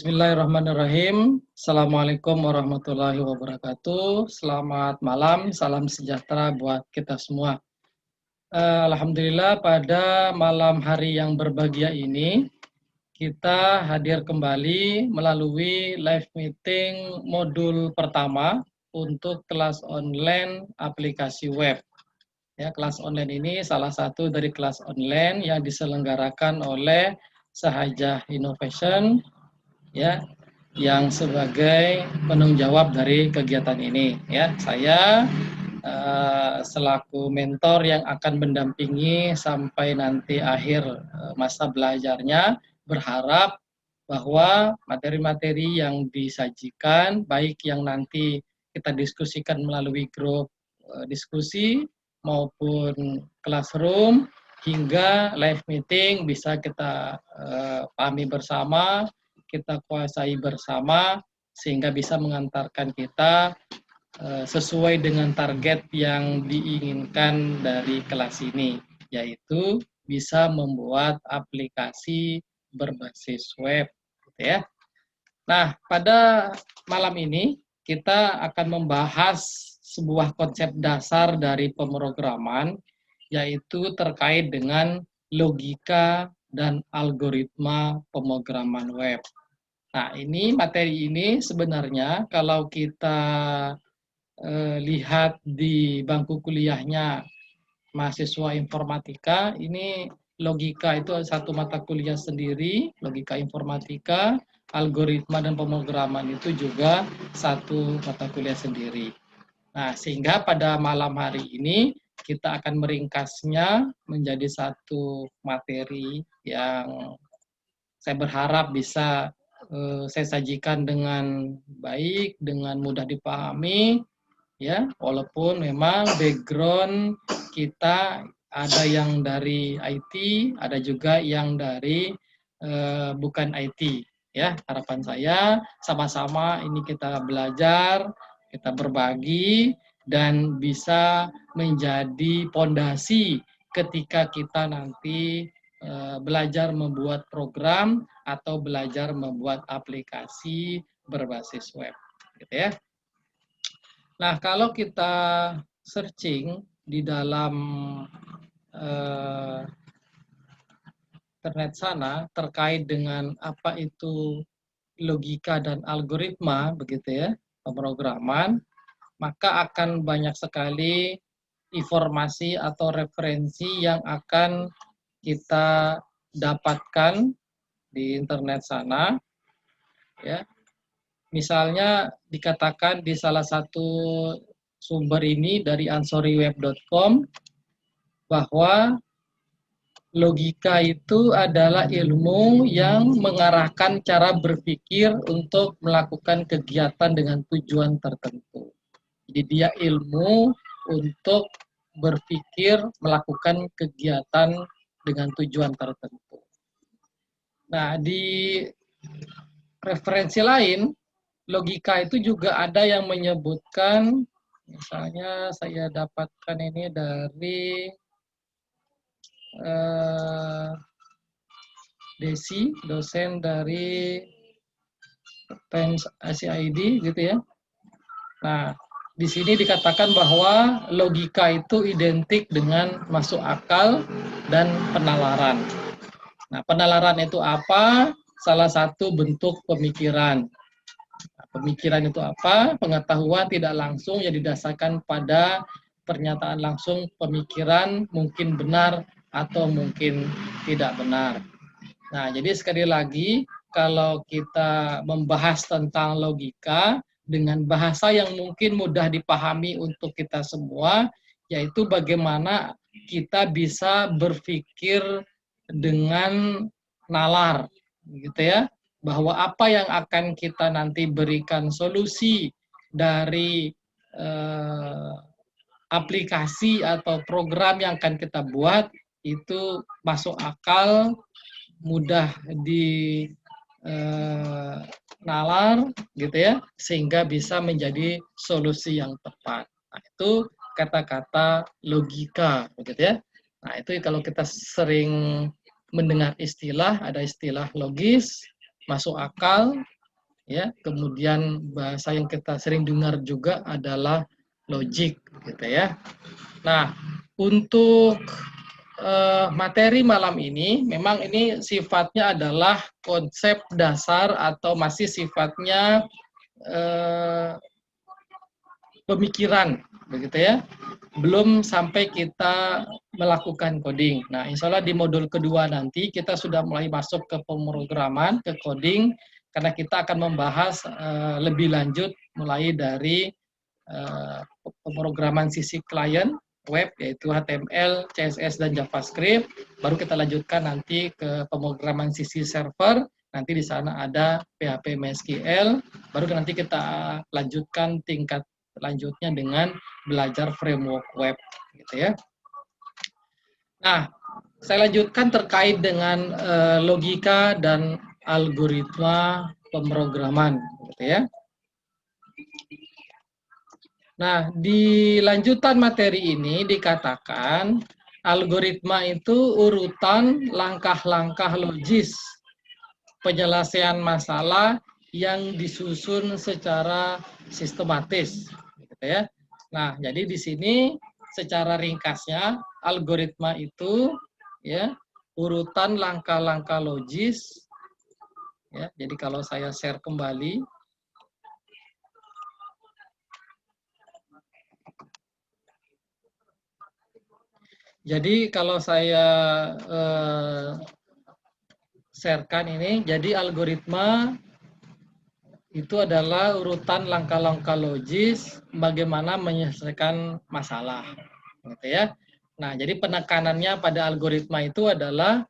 Bismillahirrahmanirrahim. Assalamualaikum warahmatullahi wabarakatuh. Selamat malam, salam sejahtera buat kita semua. Alhamdulillah pada malam hari yang berbahagia ini, kita hadir kembali melalui live meeting modul pertama untuk kelas online aplikasi web. Ya, kelas online ini salah satu dari kelas online yang diselenggarakan oleh Sahajah Innovation, ya, yang sebagai penanggung jawab dari kegiatan ini. Ya, saya selaku mentor yang akan mendampingi sampai nanti akhir masa belajarnya, berharap bahwa materi-materi yang disajikan, baik yang nanti kita diskusikan melalui grup diskusi maupun classroom hingga live meeting bisa kita pahami bersama, kita kuasai bersama, sehingga bisa mengantarkan kita sesuai dengan target yang diinginkan dari kelas ini, yaitu bisa membuat aplikasi berbasis web, gitu ya. Nah, pada malam ini kita akan membahas sebuah konsep dasar dari pemrograman, yaitu terkait dengan logika dan algoritma pemrograman web. Nah, materi ini sebenarnya kalau kita lihat di bangku kuliahnya mahasiswa informatika, ini logika itu satu mata kuliah sendiri, logika informatika, algoritma dan pemrograman itu juga satu mata kuliah sendiri. Nah, sehingga pada malam hari ini kita akan meringkasnya menjadi satu materi yang saya berharap bisa saya sajikan dengan baik, dengan mudah dipahami, ya, walaupun memang background kita ada yang dari IT, ada juga yang dari bukan IT, ya. Harapan saya sama-sama ini kita belajar, kita berbagi dan bisa menjadi pondasi ketika kita nanti belajar membuat program atau belajar membuat aplikasi berbasis web, gitu ya. Nah, kalau kita searching di dalam internet sana terkait dengan apa itu logika dan algoritma, begitu ya, pemrograman, maka akan banyak sekali informasi atau referensi yang akan kita dapatkan di internet sana, ya. Misalnya dikatakan di salah satu sumber ini dari ansoriweb.com bahwa logika itu adalah ilmu yang mengarahkan cara berpikir untuk melakukan kegiatan dengan tujuan tertentu. Jadi dia ilmu untuk berpikir melakukan kegiatan dengan tujuan tertentu. Nah, di referensi lain, logika itu juga ada yang menyebutkan, misalnya saya dapatkan ini dari Desi, dosen dari PENS ACID, gitu ya. Nah, di sini dikatakan bahwa logika itu identik dengan masuk akal dan penalaran. Nah, penalaran itu apa? Salah satu bentuk pemikiran. Nah, pemikiran itu apa? Pengetahuan tidak langsung yang didasarkan pada pernyataan langsung pemikiran mungkin benar atau mungkin tidak benar. Nah, jadi sekali lagi, kalau kita membahas tentang logika dengan bahasa yang mungkin mudah dipahami untuk kita semua, yaitu bagaimana kita bisa berpikir dengan nalar, gitu ya, bahwa apa yang akan kita nanti berikan solusi dari aplikasi atau program yang akan kita buat itu masuk akal, mudah di nalar, gitu ya, sehingga bisa menjadi solusi yang tepat. Nah, itu kata-kata logika, begitu ya. Nah, itu kalau kita sering mendengar istilah, ada istilah logis, masuk akal, ya. Kemudian bahasa yang kita sering dengar juga adalah logik, gitu ya. Nah, untuk materi malam ini, memang ini sifatnya adalah konsep dasar atau masih sifatnya pemikiran, begitu ya. Belum sampai kita melakukan coding. Nah, insya Allah di modul kedua nanti kita sudah mulai masuk ke pemrograman, ke coding, karena kita akan membahas lebih lanjut mulai dari pemrograman sisi klien web, yaitu HTML, CSS, dan JavaScript. Baru kita lanjutkan nanti ke pemrograman sisi server. Nanti di sana ada PHP MySQL. Baru nanti kita lanjutkan tingkat lanjutnya dengan belajar framework web, gitu ya. Nah, saya lanjutkan terkait dengan logika dan algoritma pemrograman, gitu ya. Nah, di lanjutan materi ini dikatakan algoritma itu urutan langkah-langkah logis penyelesaian masalah yang disusun secara sistematis, gitu ya. Nah, jadi di sini secara ringkasnya algoritma itu ya urutan langkah-langkah logis ya. Jadi kalau saya share kembali, jadi kalau saya sharekan ini, jadi algoritma itu adalah urutan langkah-langkah logis bagaimana menyelesaikan masalah, gitu ya. Nah, jadi penekanannya pada algoritma itu adalah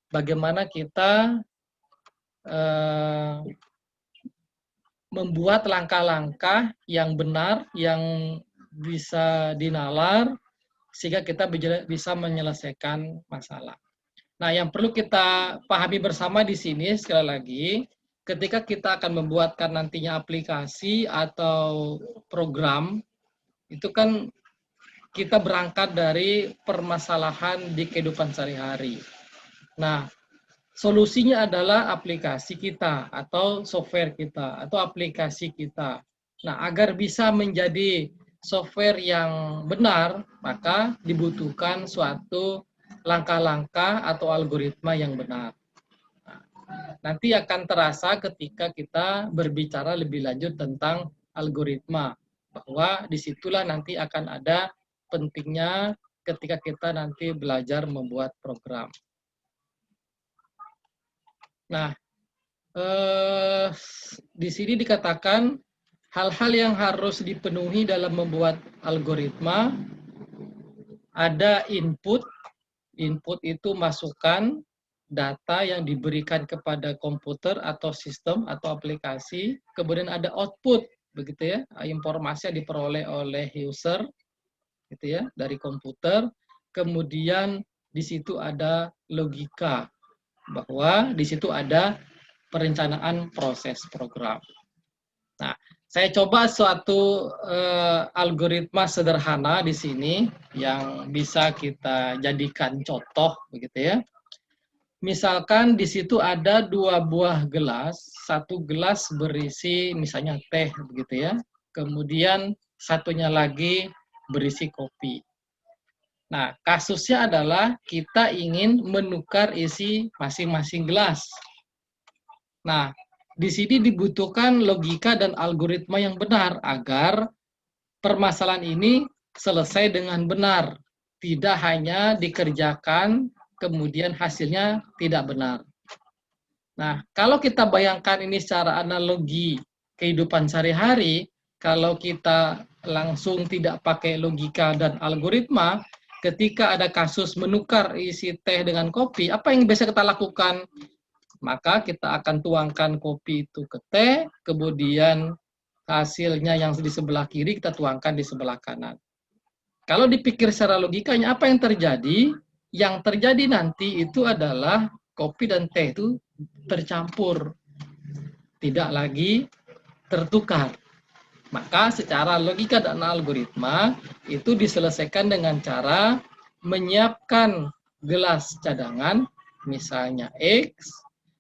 bagaimana kita membuat langkah-langkah yang benar, yang bisa dinalar, sehingga kita bisa menyelesaikan masalah. Nah, yang perlu kita pahami bersama di sini sekali lagi, ketika kita akan membuatkan nantinya aplikasi atau program, itu kan kita berangkat dari permasalahan di kehidupan sehari-hari. Nah, solusinya adalah aplikasi kita atau software kita atau aplikasi kita. Nah, agar bisa menjadi software yang benar, maka dibutuhkan suatu langkah-langkah atau algoritma yang benar. Nah, nanti akan terasa ketika kita berbicara lebih lanjut tentang algoritma, bahwa disitulah nanti akan ada pentingnya ketika kita nanti belajar membuat program. Nah, di sini dikatakan hal-hal yang harus dipenuhi dalam membuat algoritma, ada input. Input itu masukan data yang diberikan kepada komputer atau sistem atau aplikasi. Kemudian ada output, begitu ya, informasi yang diperoleh oleh user, gitu ya, dari komputer. Kemudian di situ ada logika, bahwa di situ ada perencanaan proses program. Nah, saya coba suatu algoritma sederhana di sini yang bisa kita jadikan contoh, begitu ya. Misalkan di situ ada 2 buah gelas, satu gelas berisi misalnya teh, begitu ya. Kemudian satunya lagi berisi kopi. Nah, kasusnya adalah kita ingin menukar isi masing-masing gelas. Nah, di sini dibutuhkan logika dan algoritma yang benar agar permasalahan ini selesai dengan benar. Tidak hanya dikerjakan, kemudian hasilnya tidak benar. Nah, kalau kita bayangkan ini secara analogi kehidupan sehari-hari, kalau kita langsung tidak pakai logika dan algoritma, ketika ada kasus menukar isi teh dengan kopi, apa yang biasa kita lakukan? Maka kita akan tuangkan kopi itu ke teh, kemudian hasilnya yang di sebelah kiri kita tuangkan di sebelah kanan. Kalau dipikir secara logikanya, apa yang terjadi? Yang terjadi nanti itu adalah kopi dan teh itu tercampur, tidak lagi tertukar. Maka secara logika dan algoritma itu diselesaikan dengan cara menyiapkan gelas cadangan, misalnya X,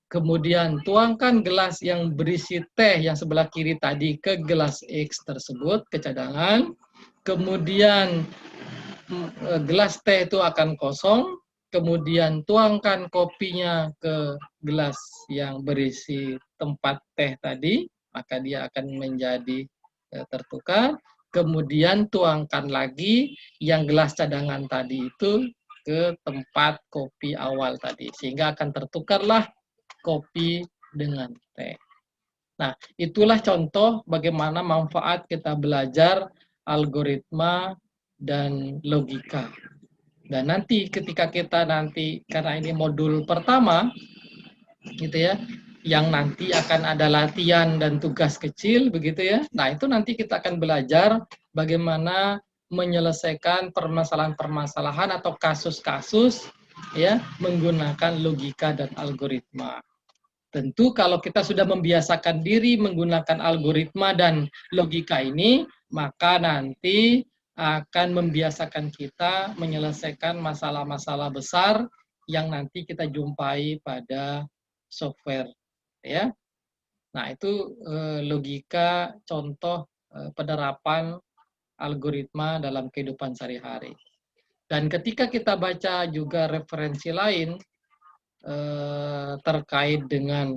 Kemudian tuangkan gelas yang berisi teh yang sebelah kiri tadi ke gelas X tersebut, ke cadangan. Kemudian gelas teh itu akan kosong. Kemudian tuangkan kopinya ke gelas yang berisi tempat teh tadi, maka dia akan menjadi tertukar. Kemudian tuangkan lagi yang gelas cadangan tadi itu ke tempat kopi awal tadi, sehingga akan tertukarlah kopi dengan teh. Nah, itulah contoh bagaimana manfaat kita belajar algoritma dan logika. Dan nanti ketika kita karena ini modul pertama, gitu ya, yang nanti akan ada latihan dan tugas kecil, begitu ya. Nah, itu nanti kita akan belajar bagaimana menyelesaikan permasalahan-permasalahan atau kasus-kasus ya menggunakan logika dan algoritma. Tentu kalau kita sudah membiasakan diri menggunakan algoritma dan logika ini, maka nanti akan membiasakan kita menyelesaikan masalah-masalah besar yang nanti kita jumpai pada software, ya. Nah, itu logika contoh penerapan algoritma dalam kehidupan sehari-hari. Dan ketika kita baca juga referensi lain terkait dengan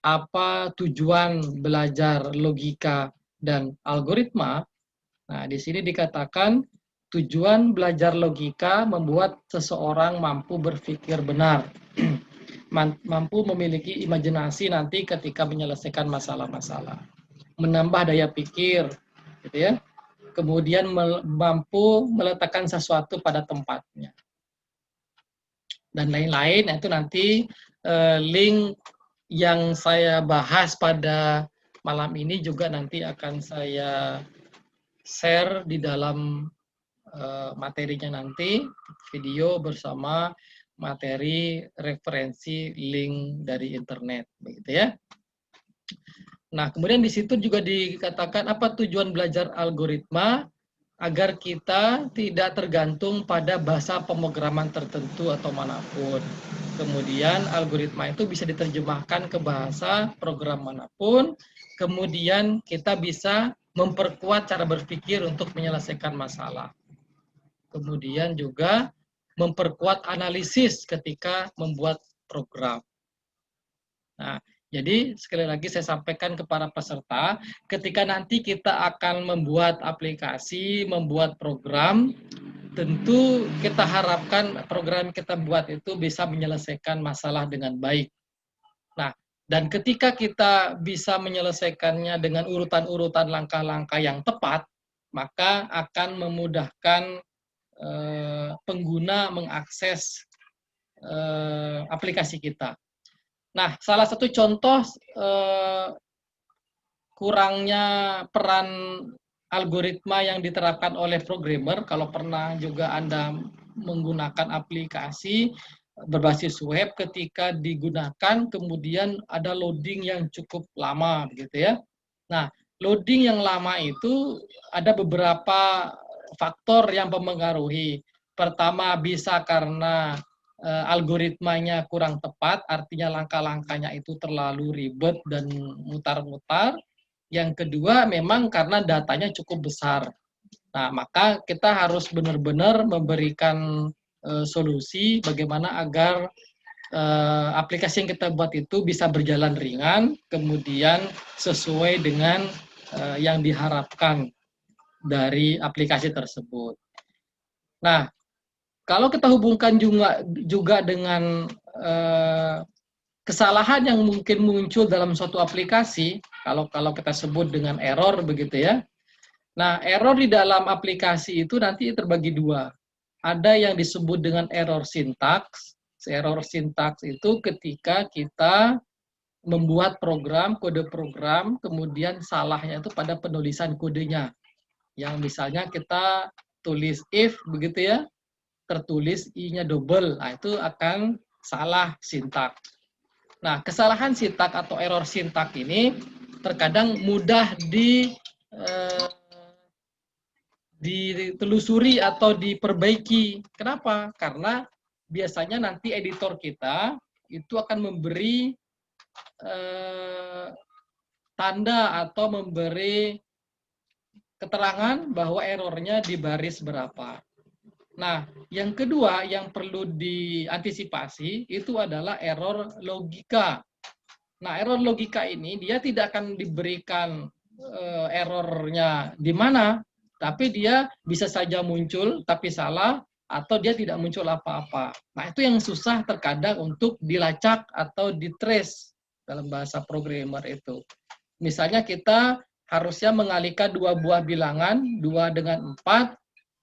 apa tujuan belajar logika dan algoritma. Nah, di sini dikatakan tujuan belajar logika membuat seseorang mampu berpikir benar, mampu memiliki imajinasi nanti ketika menyelesaikan masalah-masalah, menambah daya pikir, gitu ya. Kemudian mampu meletakkan sesuatu pada tempatnya dan lain-lain. Itu nanti link yang saya bahas pada malam ini juga nanti akan saya share di dalam materinya nanti, video bersama materi referensi link dari internet, begitu ya. Nah, kemudian di situ juga dikatakan apa tujuan belajar algoritma, agar kita tidak tergantung pada bahasa pemrograman tertentu atau manapun. Kemudian algoritma itu bisa diterjemahkan ke bahasa program manapun. Kemudian kita bisa memperkuat cara berpikir untuk menyelesaikan masalah. Kemudian juga memperkuat analisis ketika membuat program. Nah, jadi sekali lagi saya sampaikan kepada peserta, ketika nanti kita akan membuat aplikasi, membuat program, tentu kita harapkan program kita buat itu bisa menyelesaikan masalah dengan baik. Nah, dan ketika kita bisa menyelesaikannya dengan urutan-urutan langkah-langkah yang tepat, maka akan memudahkan pengguna mengakses aplikasi kita. Nah, salah satu contoh kurangnya peran algoritma yang diterapkan oleh programmer, kalau pernah juga Anda menggunakan aplikasi berbasis web, ketika digunakan kemudian ada loading yang cukup lama, begitu ya. Nah, loading yang lama itu ada beberapa faktor yang mempengaruhi. Pertama, bisa karena algoritmanya kurang tepat, artinya langkah-langkahnya itu terlalu ribet dan mutar-mutar. Yang kedua, memang karena datanya cukup besar. Nah, maka kita harus benar-benar memberikan solusi bagaimana agar aplikasi yang kita buat itu bisa berjalan ringan, kemudian sesuai dengan yang diharapkan dari aplikasi tersebut. Nah, kalau kita hubungkan juga dengan kesalahan yang mungkin muncul dalam suatu aplikasi, kalau kita sebut dengan error begitu ya. Nah, error di dalam aplikasi itu nanti terbagi dua. Ada yang disebut dengan error sintaks. Error sintaks itu ketika kita membuat program, kode program, kemudian salahnya itu pada penulisan kodenya. Yang misalnya kita tulis if begitu ya, tertulis i-nya double. Nah, itu akan salah sintak. Nah, kesalahan sintak atau error sintak ini terkadang mudah ditelusuri atau diperbaiki. Kenapa? Karena biasanya nanti editor kita itu akan memberi tanda atau memberi keterangan bahwa errornya di baris berapa. Nah, yang kedua yang perlu diantisipasi itu adalah error logika. Nah, error logika ini dia tidak akan diberikan errornya di mana, tapi dia bisa saja muncul tapi salah, atau dia tidak muncul apa-apa. Nah, itu yang susah terkadang untuk dilacak atau ditrace dalam bahasa programmer itu. Misalnya kita harusnya mengalihkan dua buah bilangan, 2 dengan 4,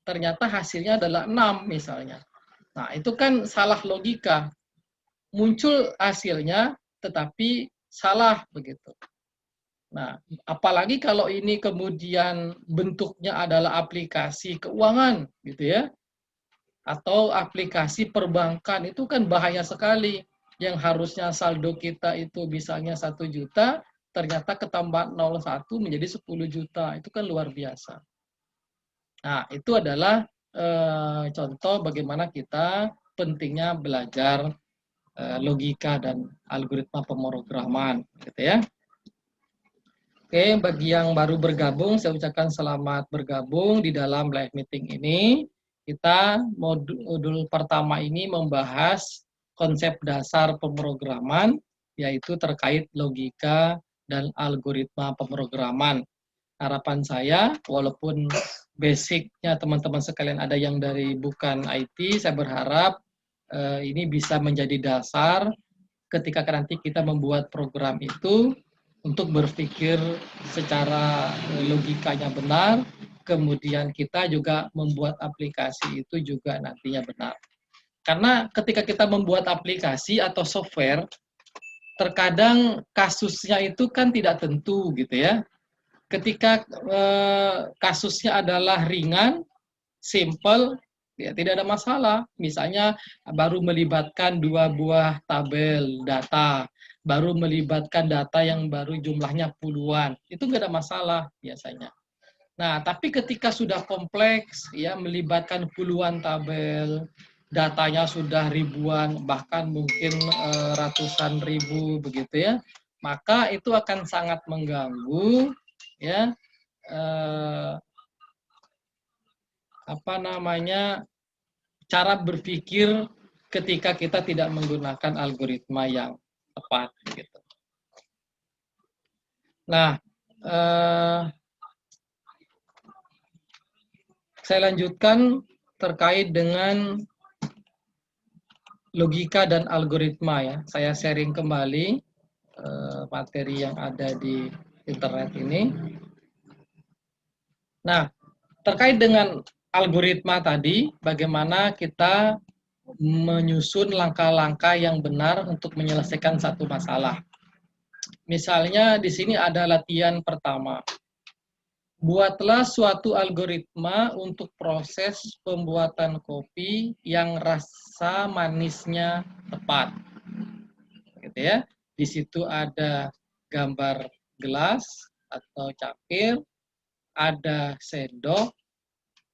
ternyata hasilnya adalah 6 misalnya. Nah, itu kan salah logika. Muncul hasilnya tetapi salah begitu. Nah, apalagi kalau ini kemudian bentuknya adalah aplikasi keuangan gitu ya, atau aplikasi perbankan, itu kan bahaya sekali. Yang harusnya saldo kita itu misalnya 1 juta, ternyata ketambah 01 menjadi 10 juta. Itu kan luar biasa. Nah, itu adalah contoh bagaimana kita pentingnya belajar logika dan algoritma pemrograman, gitu ya. Oke, bagi yang baru bergabung, saya ucapkan selamat bergabung di dalam live meeting ini. Kita modul pertama ini membahas konsep dasar pemrograman, yaitu terkait logika dan algoritma pemrograman. Harapan saya, walaupun basicnya teman-teman sekalian ada yang dari bukan IT, saya berharap ini bisa menjadi dasar ketika nanti kita membuat program itu untuk berpikir secara logikanya benar, kemudian kita juga membuat aplikasi itu juga nantinya benar. Karena ketika kita membuat aplikasi atau software, terkadang kasusnya itu kan tidak tentu gitu ya. Ketika kasusnya adalah ringan, simple, ya tidak ada masalah. Misalnya baru melibatkan 2 buah tabel data, baru melibatkan data yang baru jumlahnya puluhan, itu nggak ada masalah biasanya. Nah, tapi ketika sudah kompleks, ya melibatkan puluhan tabel, datanya sudah ribuan, bahkan mungkin ratusan ribu begitu ya, maka itu akan sangat mengganggu, ya, cara berpikir ketika kita tidak menggunakan algoritma yang tepat gitu. Nah, saya lanjutkan terkait dengan logika dan algoritma ya. Saya sharing kembali materi yang ada di internet ini. Nah, terkait dengan algoritma tadi, bagaimana kita menyusun langkah-langkah yang benar untuk menyelesaikan satu masalah. Misalnya di sini ada latihan pertama. Buatlah suatu algoritma untuk proses pembuatan kopi yang rasa manisnya tepat. Gitu ya. Di situ ada gambar gelas atau cangkir, ada sendok,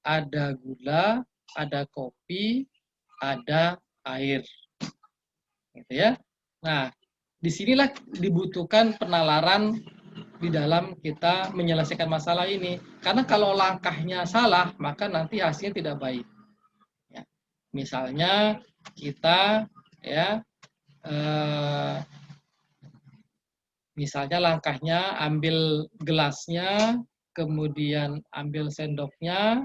ada gula, ada kopi, ada air. Gitu ya. Nah, disinilah dibutuhkan penalaran di dalam kita menyelesaikan masalah ini. Karena kalau langkahnya salah, maka nanti hasilnya tidak baik. Ya. Misalnya kita ya misalnya langkahnya ambil gelasnya, kemudian ambil sendoknya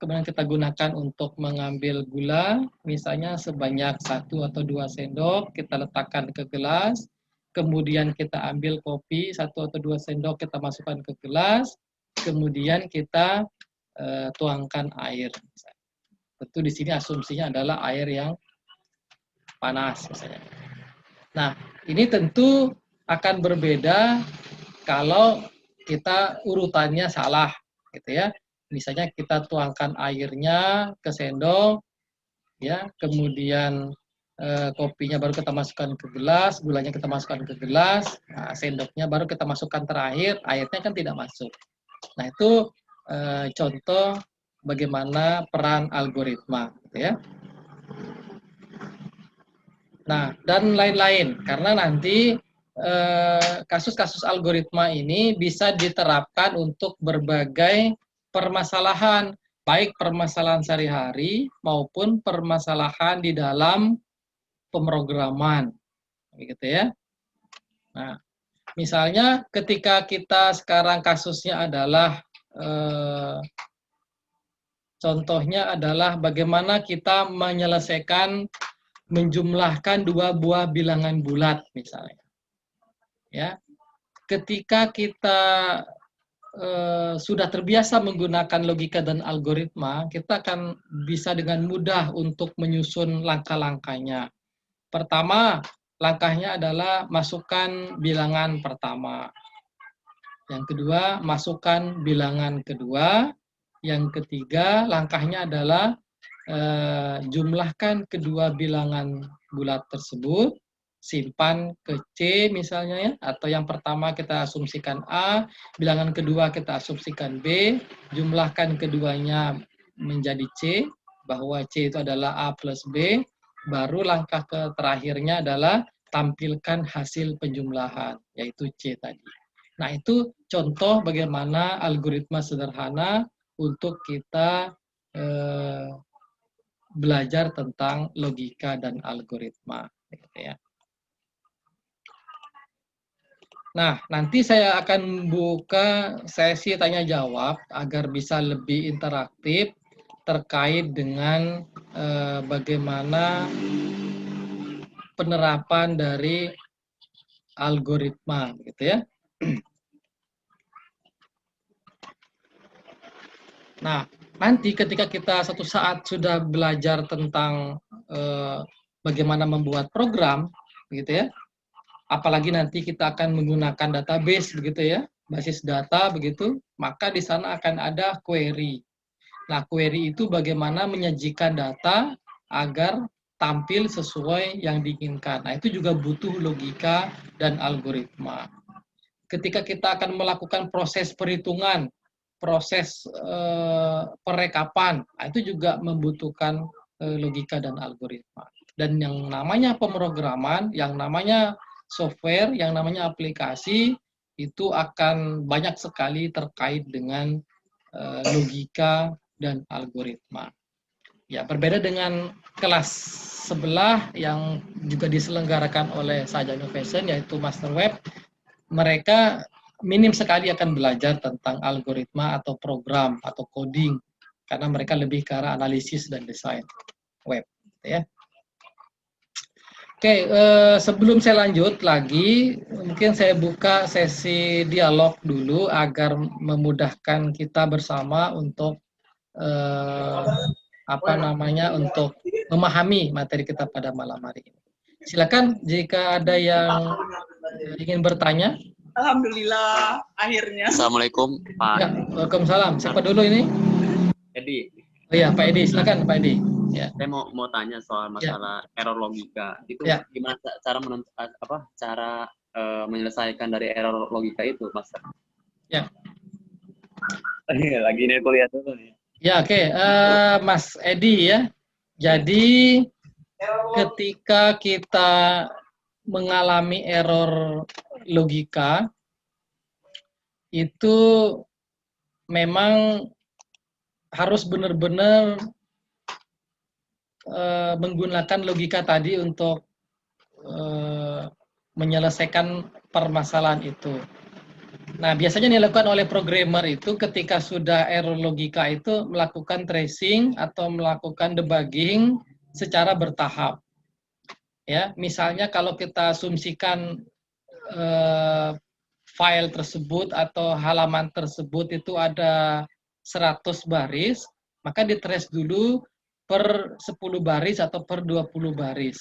kemudian kita gunakan untuk mengambil gula, misalnya sebanyak 1 atau 2 sendok, kita letakkan ke gelas, kemudian kita ambil kopi 1 atau 2 sendok, kita masukkan ke gelas, kemudian kita tuangkan air. Tentu di sini asumsinya adalah air yang panas misalnya. Nah, ini tentu akan berbeda kalau kita urutannya salah, gitu ya. Misalnya kita tuangkan airnya ke sendok, ya, kemudian kopinya baru kita masukkan ke gelas, gulanya kita masukkan ke gelas, nah, sendoknya baru kita masukkan terakhir, airnya kan tidak masuk. Nah, itu contoh bagaimana peran algoritma, gitu ya. Nah, dan lain-lain. Karena nanti kasus-kasus algoritma ini bisa diterapkan untuk berbagai permasalahan, baik permasalahan sehari-hari maupun permasalahan di dalam pemrograman, gitu ya. Nah, misalnya ketika kita sekarang kasusnya adalah contohnya adalah bagaimana kita menyelesaikan menjumlahkan dua buah bilangan bulat misalnya. Ya, ketika kita sudah terbiasa menggunakan logika dan algoritma, kita akan bisa dengan mudah untuk menyusun langkah-langkahnya. Pertama, langkahnya adalah masukkan bilangan pertama. Yang kedua, masukkan bilangan kedua. Yang ketiga, langkahnya adalah jumlahkan kedua bilangan bulat tersebut, simpan ke C misalnya ya, atau yang pertama kita asumsikan A, bilangan kedua kita asumsikan B, jumlahkan keduanya menjadi C, bahwa C itu adalah A plus B, baru langkah terakhirnya adalah tampilkan hasil penjumlahan, yaitu C tadi. Nah, itu contoh bagaimana algoritma sederhana untuk kita belajar tentang logika dan algoritma. Gitu ya. Nah, nanti saya akan buka sesi tanya jawab agar bisa lebih interaktif terkait dengan bagaimana penerapan dari algoritma, gitu ya. Nah, nanti ketika kita satu saat sudah belajar tentang bagaimana membuat program, gitu ya, apalagi nanti kita akan menggunakan database, begitu ya, basis data, begitu, maka di sana akan ada query. Nah, query itu bagaimana menyajikan data agar tampil sesuai yang diinginkan. Nah, itu juga butuh logika dan algoritma. Ketika kita akan melakukan proses perhitungan, proses perekapan, itu juga membutuhkan logika dan algoritma. Dan yang namanya pemrograman, yang namanya software, yang namanya aplikasi, itu akan banyak sekali terkait dengan logika dan algoritma. Ya, berbeda dengan kelas sebelah yang juga diselenggarakan oleh Saja Innovation, yaitu Master Web, mereka minim sekali akan belajar tentang algoritma atau program atau coding karena mereka lebih ke arah analisis dan desain web, ya. Oke, sebelum saya lanjut lagi, mungkin saya buka sesi dialog dulu agar memudahkan kita bersama untuk untuk memahami materi kita pada malam hari ini. Silakan jika ada yang ingin bertanya. Alhamdulillah, akhirnya. Assalamualaikum, Pak. Ya, waalaikumsalam. Siapa dulu ini? Edi. Oh iya, Pak Edi. Silakan, Pak Edi. Ya. Saya mau tanya soal masalah error logika. Itu gimana cara menyelesaikan dari error logika itu, Mas? Ya. Lagi nih kuliah dulu nih. Ya, oke. Mas Edi ya. Jadi ketika kita mengalami error logika, itu memang harus benar-benar menggunakan logika tadi untuk menyelesaikan permasalahan itu. Nah, biasanya dilakukan oleh programmer itu ketika sudah error logika itu melakukan tracing atau melakukan debugging secara bertahap. Ya, misalnya kalau kita asumsikan file tersebut atau halaman tersebut itu ada 100 baris, maka ditrace dulu per 10 baris atau per 20 baris.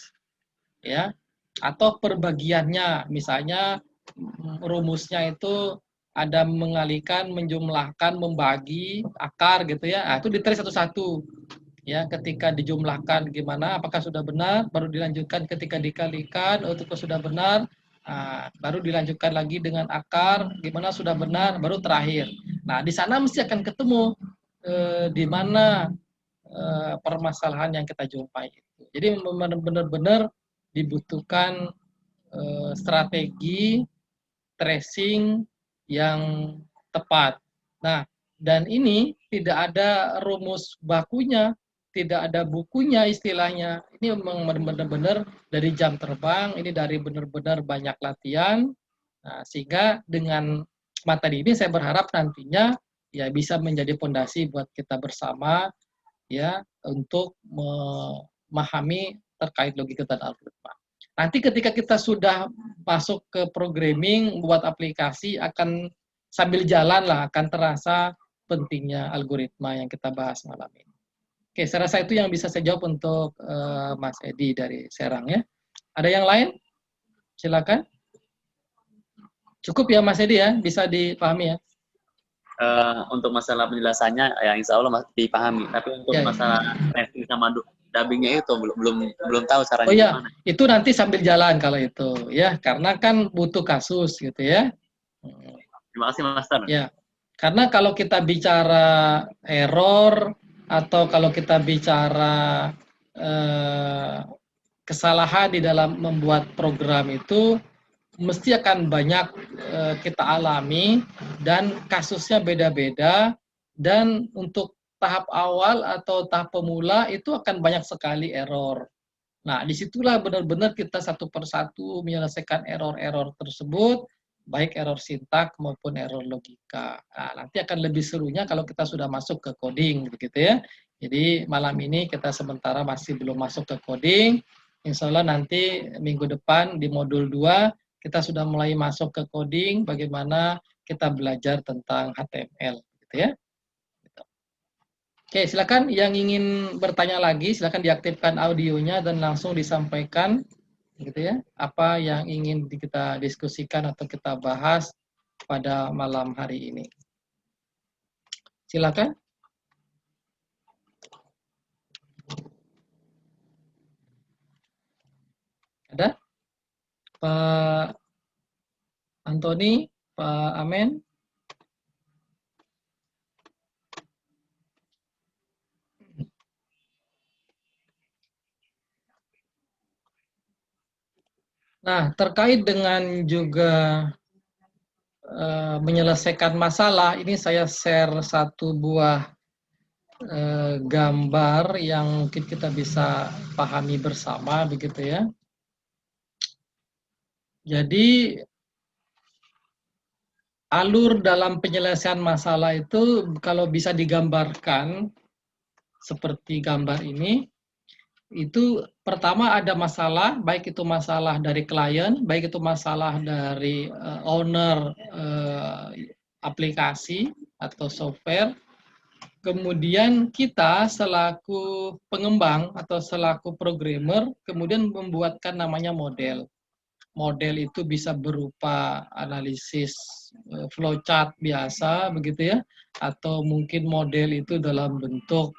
Ya. Atau per bagiannya, misalnya rumusnya itu ada mengalikan, menjumlahkan, membagi, akar gitu ya. Nah, itu ditrace satu-satu. Ya, ketika dijumlahkan gimana, apakah sudah benar, baru dilanjutkan ketika dikalikan, untuk sudah benar, baru dilanjutkan lagi dengan akar, gimana sudah benar, baru terakhir. Nah, di sana mesti akan ketemu di mana permasalahan yang kita jumpai. Jadi benar-benar dibutuhkan strategi tracing yang tepat. Nah, dan ini tidak ada rumus bakunya, tidak ada bukunya istilahnya. Ini memang benar-benar dari jam terbang, ini dari benar-benar banyak latihan. Nah, sehingga dengan materi ini saya berharap nantinya ya bisa menjadi fondasi buat kita bersama ya untuk memahami terkait logika dan algoritma. Nanti ketika kita sudah masuk ke programming, buat aplikasi, akan sambil jalan lah, akan terasa pentingnya algoritma yang kita bahas malam ini. Oke, saya rasa itu yang bisa saya jawab untuk Mas Edi dari Serang ya. Ada yang lain? Silakan. Cukup ya Mas Edi ya, bisa dipahami ya. Untuk masalah penjelasannya ya insya Allah dipahami. Tapi untuk masalah testing sama dubbingnya itu belum tahu caranya gimana. Itu nanti sambil jalan kalau itu ya, karena kan butuh kasus gitu ya. Terima kasih Master. Ya, karena kalau kita bicara error atau kalau kita bicara kesalahan di dalam membuat program itu mesti akan banyak kita alami dan kasusnya beda-beda, dan untuk tahap awal atau tahap pemula itu akan banyak sekali error. Nah, disitulah benar-benar kita satu persatu menyelesaikan error-error tersebut, baik error sintak maupun error logika. Nah, nanti akan lebih serunya kalau kita sudah masuk ke coding, begitu ya. Jadi malam ini kita sementara masih belum masuk ke coding. Insya Allah nanti minggu depan di modul 2 kita sudah mulai masuk ke coding, bagaimana kita belajar tentang HTML, gitu ya. Oke, silakan yang ingin bertanya lagi, silakan diaktifkan audionya dan langsung disampaikan, gitu ya, apa yang ingin kita diskusikan atau kita bahas pada malam hari ini. Silakan. Ada? Pak Antoni, Pak Amen. Nah, terkait dengan juga menyelesaikan masalah, ini saya share satu buah gambar yang mungkin kita bisa pahami bersama, begitu ya. Jadi alur dalam penyelesaian masalah itu kalau bisa digambarkan seperti gambar ini, itu pertama ada masalah, baik itu masalah dari klien, baik itu masalah dari owner aplikasi atau software. Kemudian kita selaku pengembang atau selaku programmer kemudian membuatkan namanya model. Model itu bisa berupa analisis flowchart biasa begitu ya, atau mungkin model itu dalam bentuk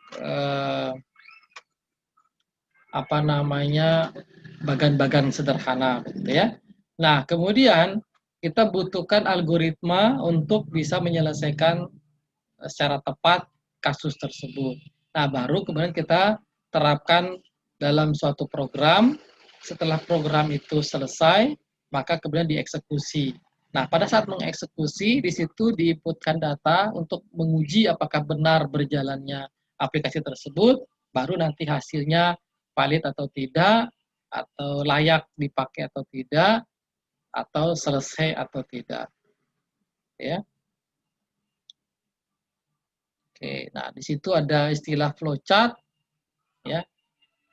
apa namanya bagan-bagan sederhana begitu ya. Nah, kemudian kita butuhkan algoritma untuk bisa menyelesaikan secara tepat kasus tersebut. Nah, baru kemudian kita terapkan dalam suatu program. Setelah program itu selesai, maka kemudian dieksekusi. Nah, pada saat mengeksekusi, di situ diinputkan data untuk menguji apakah benar berjalannya aplikasi tersebut, baru nanti hasilnya valid atau tidak, atau layak dipakai atau tidak, atau selesai atau tidak. Ya. Oke, nah di situ ada istilah flowchart, ya.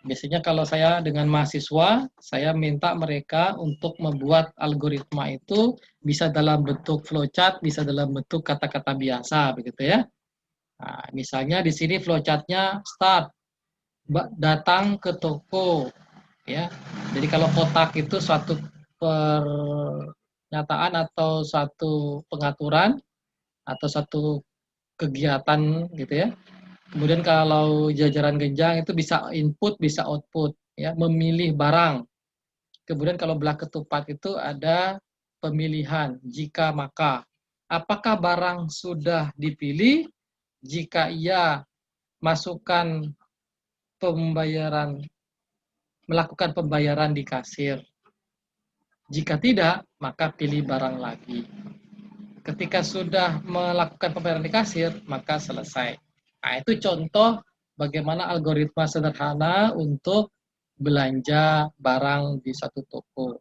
Biasanya kalau saya dengan mahasiswa, saya minta mereka untuk membuat algoritma itu bisa dalam bentuk flowchart, bisa dalam bentuk kata-kata biasa, begitu ya. Nah, misalnya di sini flowchartnya start, datang ke toko, ya. Jadi kalau kotak itu suatu pernyataan atau suatu pengaturan atau satu kegiatan gitu ya. Kemudian kalau jajaran genjang itu bisa input, bisa output, ya, memilih barang. Kemudian kalau belah ketupat itu ada pemilihan, jika maka. Apakah barang sudah dipilih? Jika iya, masukkan pembayaran melakukan pembayaran di kasir. Jika tidak, maka pilih barang lagi. Ketika sudah melakukan pembayaran di kasir, maka selesai. Nah, itu contoh bagaimana algoritma sederhana untuk belanja barang di satu toko.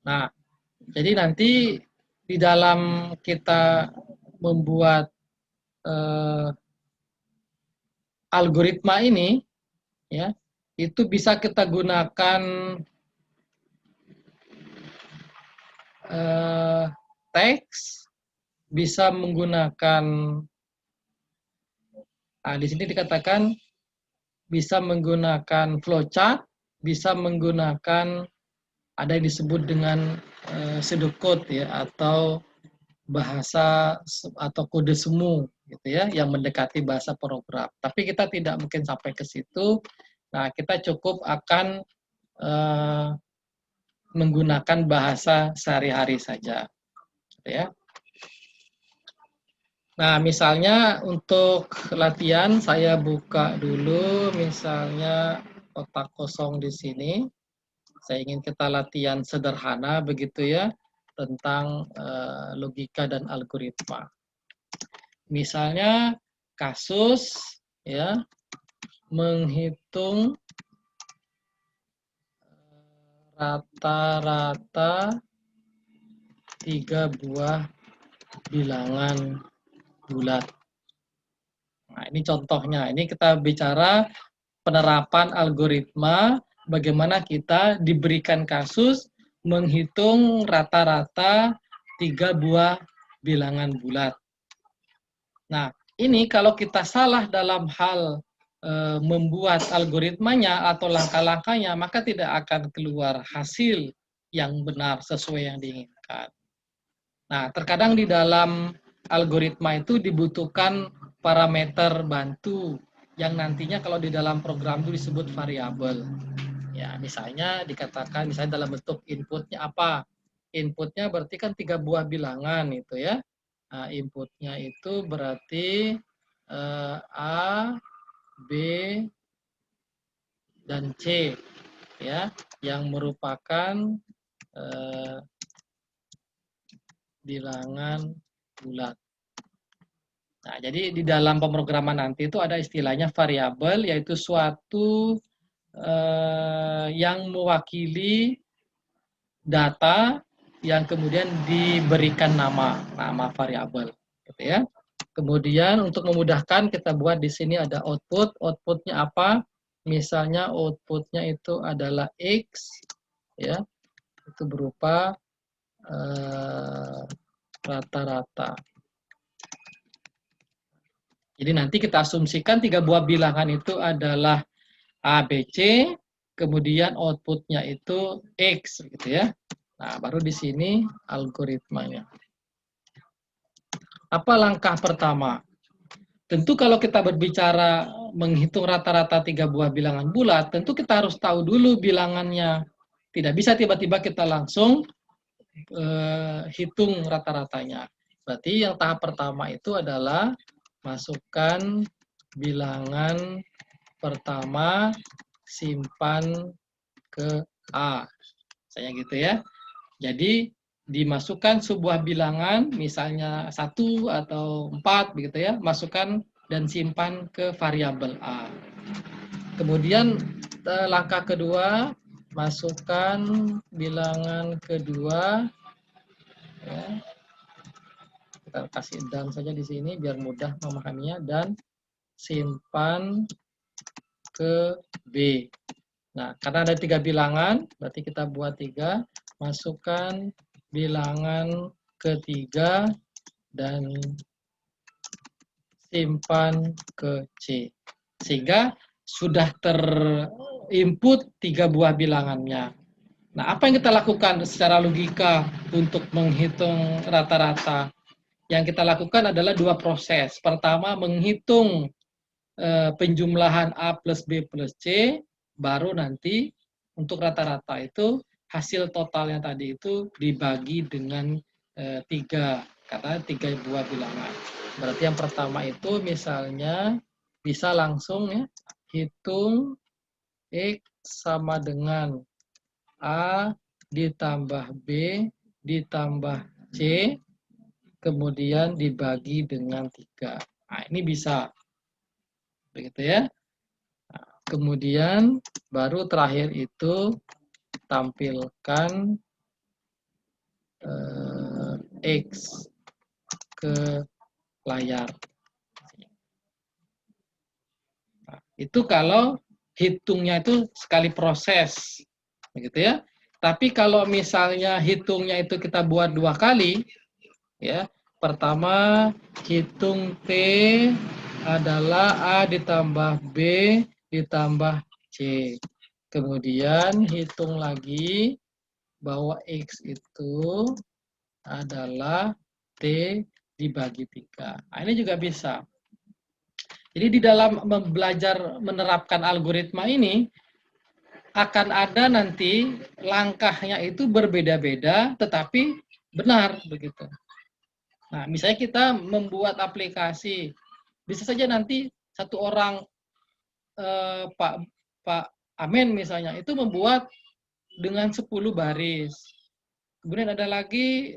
Nah, jadi nanti di dalam kita membuat algoritma ini, ya, itu bisa kita gunakan teks, bisa menggunakan, di sini dikatakan bisa menggunakan flowchart, bisa menggunakan ada yang disebut dengan pseudocode ya, atau bahasa atau kode semu gitu ya, yang mendekati bahasa program. Tapi kita tidak mungkin sampai ke situ. Nah, kita cukup akan menggunakan bahasa sehari-hari saja, gitu ya. Nah, misalnya untuk latihan saya buka dulu, misalnya kotak kosong di sini. Saya ingin kita latihan sederhana begitu ya, tentang logika dan algoritma. Misalnya kasus ya, menghitung rata-rata 3 buah bilangan bulat. Nah, ini contohnya. Ini kita bicara penerapan algoritma, bagaimana kita diberikan kasus menghitung rata-rata 3 buah bilangan bulat. Nah, ini kalau kita salah dalam hal membuat algoritmanya atau langkah-langkahnya, maka tidak akan keluar hasil yang benar sesuai yang diinginkan. Nah, terkadang di dalam algoritma itu dibutuhkan parameter bantu yang nantinya kalau di dalam program itu disebut variabel. Ya, misalnya dikatakan misalnya dalam bentuk inputnya apa? Inputnya berarti kan 3 buah bilangan itu ya. Nah, inputnya itu berarti A, B, dan C ya, yang merupakan bilangan bulat. Nah, jadi di dalam pemrograman nanti itu ada istilahnya variabel, yaitu suatu yang mewakili data yang kemudian diberikan nama variabel, gitu ya. Kemudian untuk memudahkan kita buat di sini ada output. Outputnya apa? Misalnya outputnya itu adalah X, ya, itu berupa rata-rata. Jadi nanti kita asumsikan 3 buah bilangan itu adalah A, B, C, kemudian outputnya itu X, gitu ya. Nah, baru di sini algoritmanya. Apa langkah pertama? Tentu kalau kita berbicara menghitung rata-rata 3 buah bilangan bulat, tentu kita harus tahu dulu bilangannya. Tidak bisa tiba-tiba kita langsung hitung rata-ratanya. Berarti yang tahap pertama itu adalah masukkan bilangan pertama, simpan ke A. Misalnya gitu ya. Jadi dimasukkan sebuah bilangan, misalnya 1 atau 4 begitu ya, masukkan dan simpan ke variabel A. Kemudian langkah kedua, masukkan bilangan kedua, ya. Kita kasih dan saja di sini biar mudah memahaminya, dan simpan ke B. Nah, karena ada 3 bilangan, berarti kita buat 3, masukkan bilangan ketiga dan simpan ke C. Sehingga sudah terinput 3 buah bilangannya. Nah, apa yang kita lakukan secara logika untuk menghitung rata-rata? Yang kita lakukan adalah 2 proses. Pertama, menghitung penjumlahan A plus B plus C, baru nanti untuk rata-rata itu hasil totalnya tadi itu dibagi dengan 3, karena 3 buah bilangan. Berarti yang pertama itu misalnya bisa langsung ya, hitung X sama dengan A ditambah B ditambah C, kemudian dibagi dengan 3. Nah, ini bisa. Begitu ya. Nah, kemudian baru terakhir itu tampilkan X ke layar. Nah, itu kalau hitungnya itu sekali proses. Begitu ya. Tapi kalau misalnya hitungnya itu kita buat 2 kali, ya. Pertama, hitung T adalah A ditambah B ditambah C. Kemudian hitung lagi bahwa X itu adalah T dibagi 3. Nah, ini juga bisa. Jadi di dalam belajar menerapkan algoritma ini, akan ada nanti langkahnya itu berbeda-beda, tetapi benar begitu. Nah, misalnya kita membuat aplikasi, bisa saja nanti satu orang Pak Amen misalnya itu membuat dengan 10 baris. Kemudian ada lagi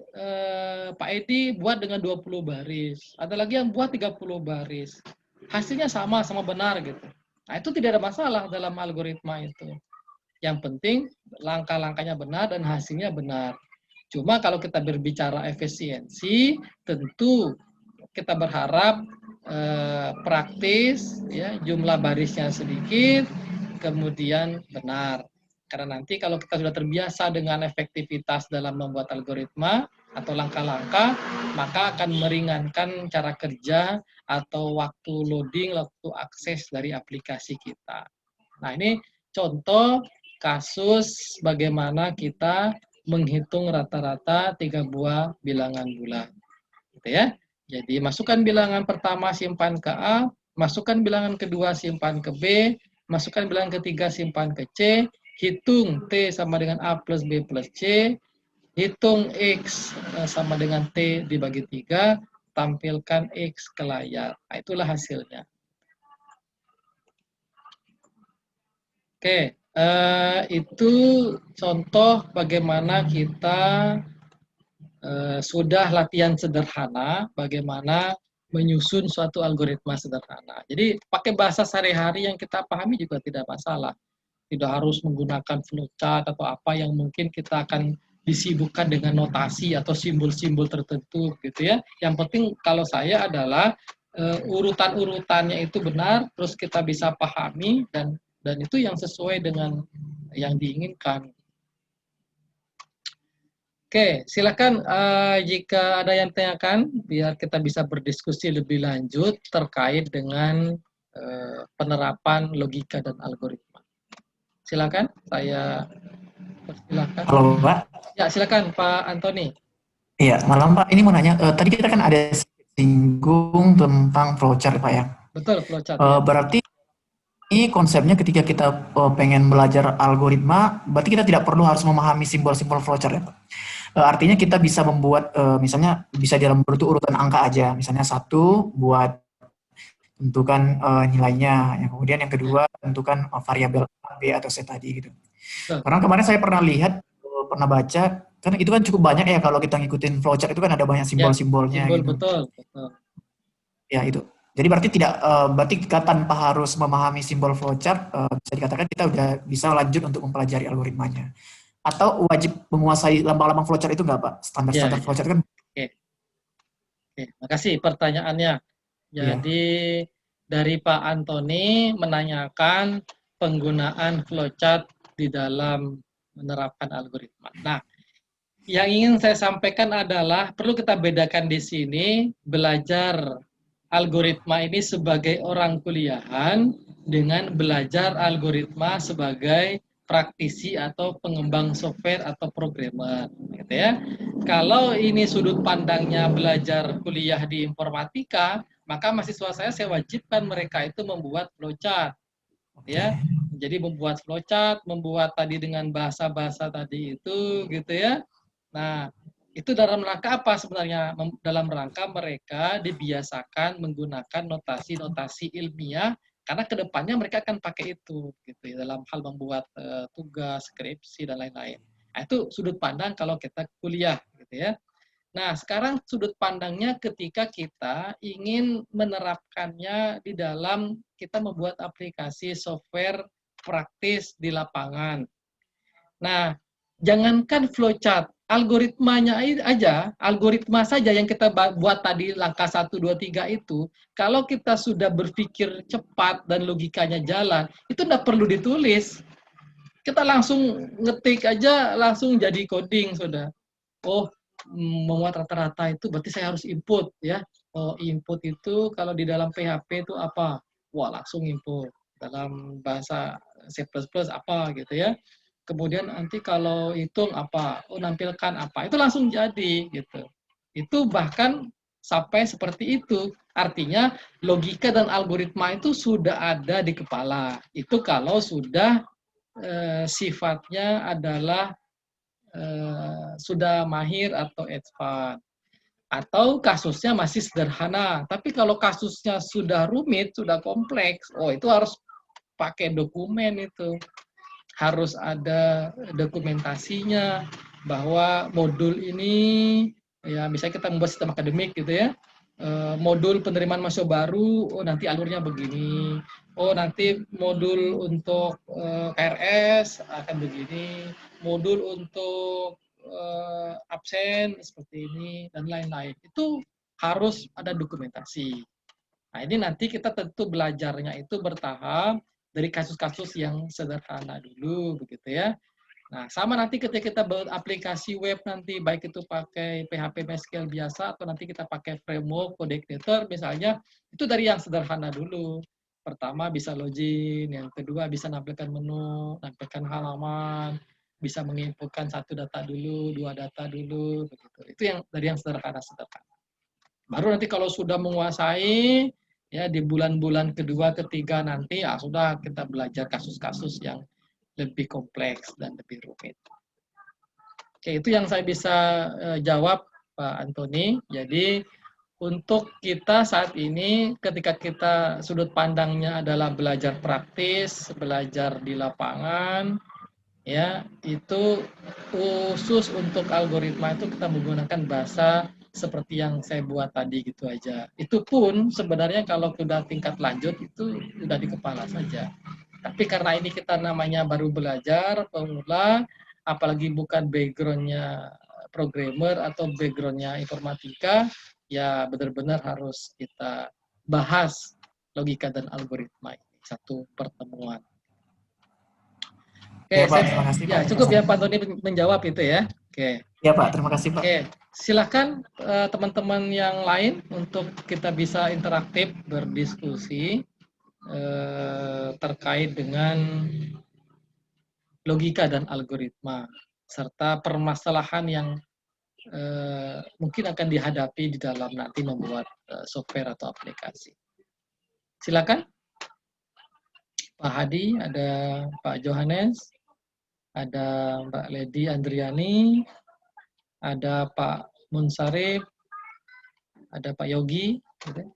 Pak Edi buat dengan 20 baris. Ada lagi yang buat 30 baris. Hasilnya sama benar gitu. Nah, itu tidak ada masalah dalam algoritma itu. Yang penting langkah-langkahnya benar dan hasilnya benar. Cuma kalau kita berbicara efisiensi, tentu kita berharap praktis, ya, jumlah barisnya sedikit, kemudian benar. Karena nanti kalau kita sudah terbiasa dengan efektivitas dalam membuat algoritma atau langkah-langkah, maka akan meringankan cara kerja atau waktu loading, waktu akses dari aplikasi kita. Nah, ini contoh kasus bagaimana kita menghitung rata-rata 3 buah bilangan bulat. Gitu ya. Jadi masukkan bilangan pertama simpan ke A, masukkan bilangan kedua simpan ke B, masukkan bilangan ketiga simpan ke C, hitung T sama dengan A plus B plus C, hitung X sama dengan T dibagi 3, tampilkan X ke layar. Nah, itulah hasilnya. Oke, itu contoh bagaimana kita sudah latihan sederhana, bagaimana menyusun suatu algoritma sederhana. Jadi pakai bahasa sehari-hari yang kita pahami juga tidak masalah. Tidak harus menggunakan flowchart atau apa yang mungkin kita akan disibukkan dengan notasi atau simbol-simbol tertentu gitu ya. Yang penting kalau saya adalah urutan-urutannya itu benar, terus kita bisa pahami dan itu yang sesuai dengan yang diinginkan. Oke, silakan jika ada yang tanyakan, biar kita bisa berdiskusi lebih lanjut terkait dengan penerapan logika dan algoritma. Silakan, saya persilakan. Halo Pak. Ya, silakan Pak Antoni. Iya, malam Pak. Ini mau nanya, tadi kita kan ada singgung tentang flowchart Pak ya. Betul, flowchart. Ya. Berarti ini konsepnya ketika kita pengen belajar algoritma, berarti kita tidak perlu harus memahami simbol-simbol flowchart ya Pak. Artinya kita bisa membuat, misalnya bisa dalam bentuk urutan angka aja. Misalnya 1 buat tentukan nilainya. Yang kemudian yang kedua tentukan variabel A, B atau C tadi gitu. Karena kemarin saya pernah lihat, pernah baca, kan itu kan cukup banyak ya kalau kita ngikutin flowchart itu kan ada banyak simbol-simbolnya. Simbol, gitu. betul. Ya itu. Jadi berarti tidak, berarti tanpa harus memahami simbol flowchart, bisa dikatakan kita udah bisa lanjut untuk mempelajari algoritmanya. Atau wajib menguasai lambang-lambang flowchart itu nggak Pak? Standar-standar flowchart kan? Oke, makasih pertanyaannya. Jadi dari Pak Antoni menanyakan penggunaan flowchart di dalam menerapkan algoritma. Nah, yang ingin saya sampaikan adalah perlu kita bedakan di sini belajar algoritma ini sebagai orang kuliahan dengan belajar algoritma sebagai praktisi atau pengembang software atau programmer, gitu ya. Kalau ini sudut pandangnya belajar kuliah di informatika, maka mahasiswa saya wajibkan mereka itu membuat flowchart, ya. Jadi membuat flowchart, membuat tadi dengan bahasa-bahasa tadi itu, gitu ya. Nah, itu dalam rangka apa sebenarnya? Dalam rangka mereka dibiasakan menggunakan notasi-notasi ilmiah Karena kedepannya mereka akan pakai itu gitu ya, dalam hal membuat tugas, skripsi dan lain-lain. Nah, itu sudut pandang kalau kita kuliah gitu ya. Nah, sekarang sudut pandangnya ketika kita ingin menerapkannya di dalam kita membuat aplikasi software praktis di lapangan. Nah, jangankan flowchart, algoritma saja yang kita buat tadi langkah 1, 2, 3 itu, kalau kita sudah berpikir cepat dan logikanya jalan, itu tidak perlu ditulis. Kita langsung ngetik aja, langsung jadi coding, sudah. Oh, memuat rata-rata itu berarti saya harus input ya. Oh, input itu kalau di dalam PHP itu apa? Wah, langsung input. Dalam bahasa C++ apa gitu ya. Kemudian nanti kalau hitung apa? Oh, nampilkan apa? Itu langsung jadi gitu. Itu bahkan sampai seperti itu. Artinya logika dan algoritma itu sudah ada di kepala. Itu kalau sudah sifatnya adalah sudah mahir atau advance. Atau kasusnya masih sederhana. Tapi kalau kasusnya sudah rumit, sudah kompleks, oh itu harus pakai dokumen itu. Harus ada dokumentasinya bahwa modul ini, ya misalnya kita membuat sistem akademik gitu ya, modul penerimaan mahasiswa baru, oh nanti alurnya begini. Oh nanti modul untuk KRS akan begini, modul untuk absen seperti ini dan lain-lain. Itu harus ada dokumentasi. Nah ini nanti kita tentu belajarnya itu bertahap dari kasus-kasus yang sederhana dulu begitu ya. Nah, sama nanti ketika kita buat aplikasi web nanti, baik itu pakai PHP MySQL biasa, atau nanti kita pakai framework, code editor misalnya, itu dari yang sederhana dulu. Pertama bisa login, yang kedua bisa nampilkan menu, nampilkan halaman, bisa menginputkan satu data dulu, dua data dulu, begitu. Itu yang dari yang sederhana-sederhana. Baru nanti kalau sudah menguasai, ya di bulan-bulan kedua, ketiga nanti, ya sudah kita belajar kasus-kasus yang lebih kompleks dan lebih rumit. Oke, itu yang saya bisa jawab, Pak Antoni. Jadi untuk kita saat ini, ketika kita sudut pandangnya adalah belajar praktis, belajar di lapangan, ya itu khusus untuk algoritma itu kita menggunakan bahasa seperti yang saya buat tadi gitu aja. Itu pun sebenarnya kalau sudah tingkat lanjut itu sudah di kepala saja. Tapi karena ini kita namanya baru belajar, pemula, apalagi bukan background-nya programmer atau background-nya informatika, ya benar-benar harus kita bahas logika dan algoritma ini satu pertemuan. Oke, ya, Pak, terima kasih, ya Pak. cukup ya Pak Tony menjawab itu ya. Oke. Ya Pak, terima kasih Pak. Oke, silakan teman-teman yang lain untuk kita bisa interaktif berdiskusi terkait dengan logika dan algoritma serta permasalahan yang mungkin akan dihadapi di dalam nanti membuat software atau aplikasi. Silakan. Pak Hadi, ada Pak Johannes, ada Mbak Lady Andriani, ada Pak Munsarif, ada Pak Yogi, gitu.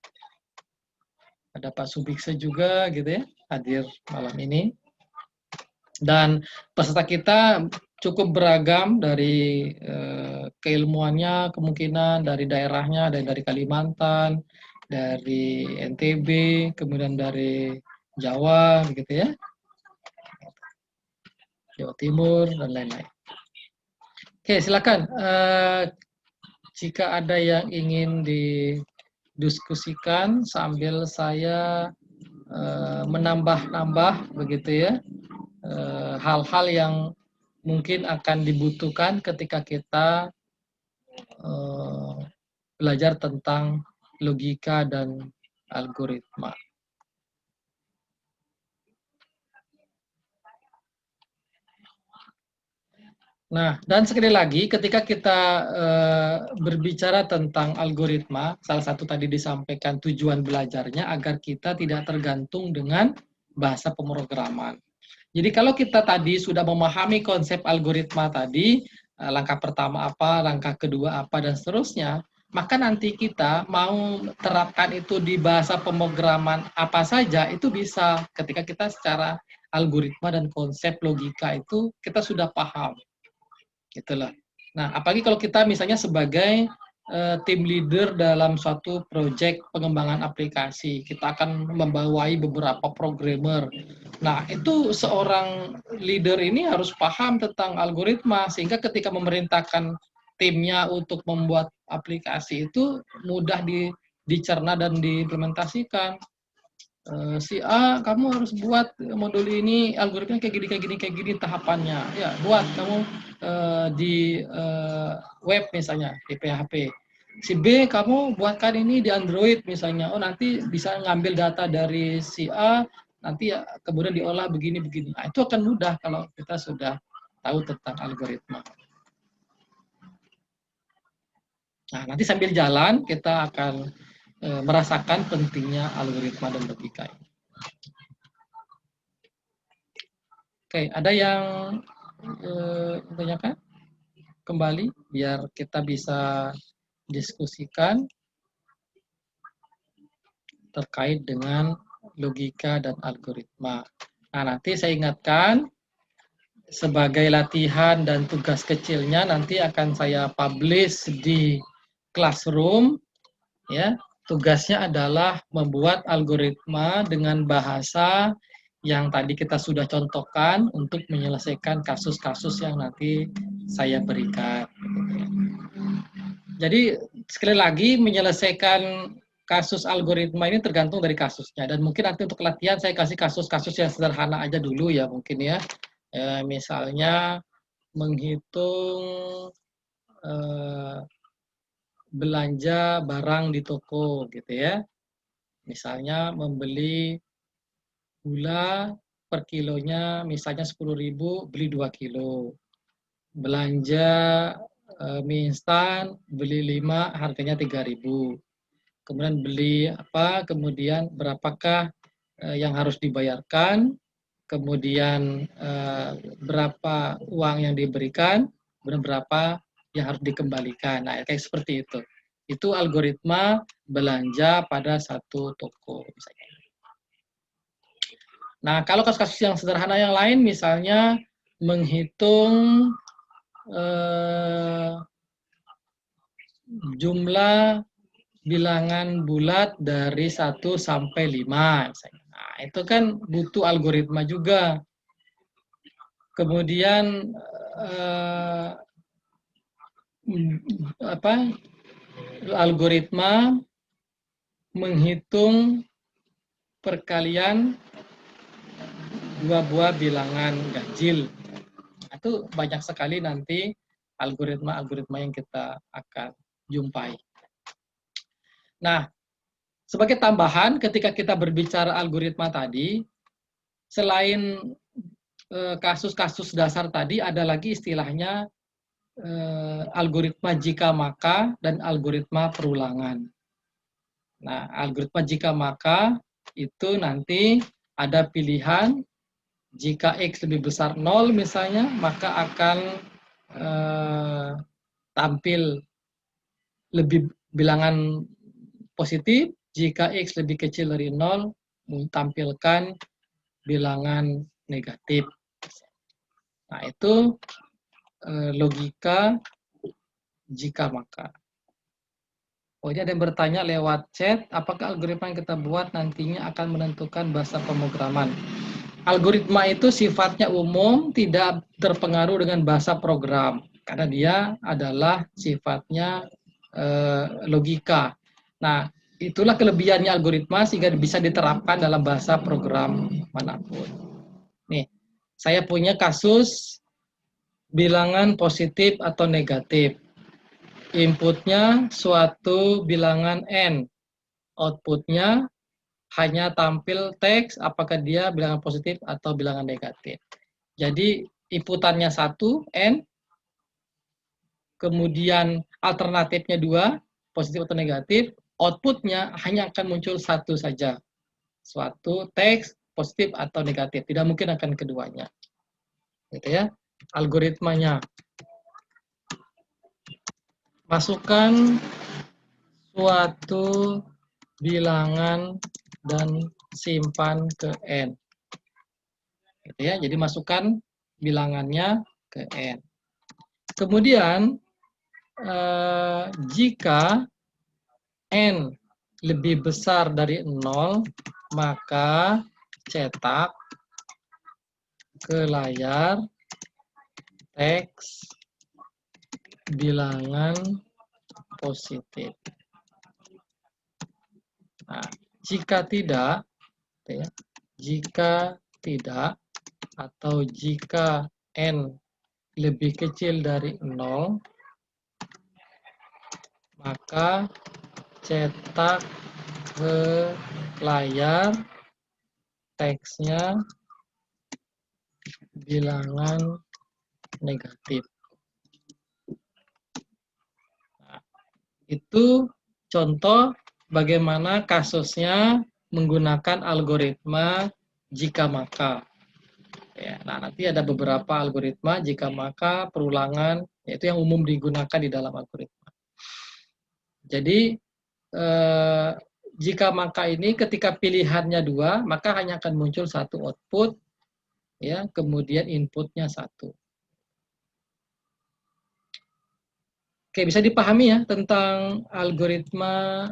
Ada Pak Subikse juga gitu ya, hadir malam ini. Dan peserta kita cukup beragam dari keilmuannya, kemungkinan dari daerahnya, dari Kalimantan, dari NTB, kemudian dari Jawa, begitu ya, Jawa Timur dan lain-lain. Oke, silakan. Jika ada yang ingin didiskusikan sambil saya menambah-nambah, begitu ya, hal-hal yang mungkin akan dibutuhkan ketika kita belajar tentang logika dan algoritma. Nah, dan sekali lagi ketika kita berbicara tentang algoritma, salah satu tadi disampaikan tujuan belajarnya agar kita tidak tergantung dengan bahasa pemrograman. Jadi kalau kita tadi sudah memahami konsep algoritma tadi, langkah pertama apa, langkah kedua apa, dan seterusnya, maka nanti kita mau terapkan itu di bahasa pemrograman apa saja, itu bisa ketika kita secara algoritma dan konsep logika itu kita sudah paham. Gitulah. Nah, apalagi kalau kita misalnya sebagai tim leader dalam suatu proyek pengembangan aplikasi, kita akan membawai beberapa programmer. Nah, itu seorang leader ini harus paham tentang algoritma, sehingga ketika memerintahkan timnya untuk membuat aplikasi itu mudah dicerna dan diimplementasikan. Si A, kamu harus buat modul ini, algoritma kayak gini tahapannya. Ya, buat kamu di web misalnya, di PHP. Si B, kamu buatkan ini di Android misalnya. Oh, nanti bisa ngambil data dari si A, nanti kemudian diolah begini-begini. Nah, itu akan mudah kalau kita sudah tahu tentang algoritma. Nah, nanti sambil jalan kita akan merasakan pentingnya algoritma dan logika. Oke, ada yang bertanyakan? Kembali, biar kita bisa diskusikan terkait dengan logika dan algoritma. Nah, nanti saya ingatkan, sebagai latihan dan tugas kecilnya nanti akan saya publish di Classroom, ya. Tugasnya adalah membuat algoritma dengan bahasa yang tadi kita sudah contohkan untuk menyelesaikan kasus-kasus yang nanti saya berikan. Jadi sekali lagi menyelesaikan kasus algoritma ini tergantung dari kasusnya, dan mungkin nanti untuk latihan saya kasih kasus-kasus yang sederhana aja dulu ya mungkin ya. Misalnya menghitung belanja barang di toko gitu ya. Misalnya membeli gula per kilonya misalnya 10.000, beli 2 kilo. Belanja mie instan beli 5 harganya 3.000. Kemudian beli apa? Kemudian berapakah yang harus dibayarkan? Kemudian berapa uang yang diberikan? Kemudian berapa yang harus dikembalikan. Nah, kayak seperti itu. Itu algoritma belanja pada satu toko misalnya. Nah, kalau kasus-kasus yang sederhana yang lain, misalnya menghitung jumlah bilangan bulat dari 1 sampai 5 misalnya. Nah, itu kan butuh algoritma juga. Kemudian algoritma menghitung perkalian 2 buah bilangan ganjil. Itu banyak sekali nanti algoritma-algoritma yang kita akan jumpai. Nah, sebagai tambahan ketika kita berbicara algoritma tadi, selain kasus-kasus dasar tadi, ada lagi istilahnya algoritma jika maka dan algoritma perulangan. Nah, algoritma jika maka itu nanti ada pilihan, jika X lebih besar 0 misalnya, maka akan tampil lebih bilangan positif. Jika X lebih kecil dari 0, tampilkan bilangan negatif. Nah, itu logika jika maka. Oh, ini ada yang bertanya lewat chat, apakah algoritma yang kita buat nantinya akan menentukan bahasa pemrograman? Algoritma itu sifatnya umum, tidak terpengaruh dengan bahasa program, karena dia adalah sifatnya logika. Nah, itulah kelebihannya algoritma sehingga bisa diterapkan dalam bahasa program manapun. Nih, saya punya kasus bilangan positif atau negatif. Inputnya suatu bilangan N, outputnya hanya tampil teks apakah dia bilangan positif atau bilangan negatif. Jadi inputannya 1, N, kemudian alternatifnya 2, positif atau negatif, outputnya hanya akan muncul 1 saja, suatu teks positif atau negatif, tidak mungkin akan keduanya. Gitu ya. Algoritmanya. Masukkan suatu bilangan dan simpan ke N. Gitu ya, jadi masukkan bilangannya ke N. Kemudian, jika N lebih besar dari 0, maka cetak ke layar teks bilangan positif. Nah, jika tidak, ya, jika tidak, atau jika N lebih kecil dari 0, maka cetak ke layar teksnya bilangan negatif. Nah, itu contoh bagaimana kasusnya menggunakan algoritma jika maka. Ya, nah, nanti ada beberapa algoritma jika maka, perulangan, yaitu yang umum digunakan di dalam algoritma. Jadi jika maka ini ketika pilihannya 2, maka hanya akan muncul satu output, ya, kemudian inputnya 1. Oke, bisa dipahami ya tentang algoritma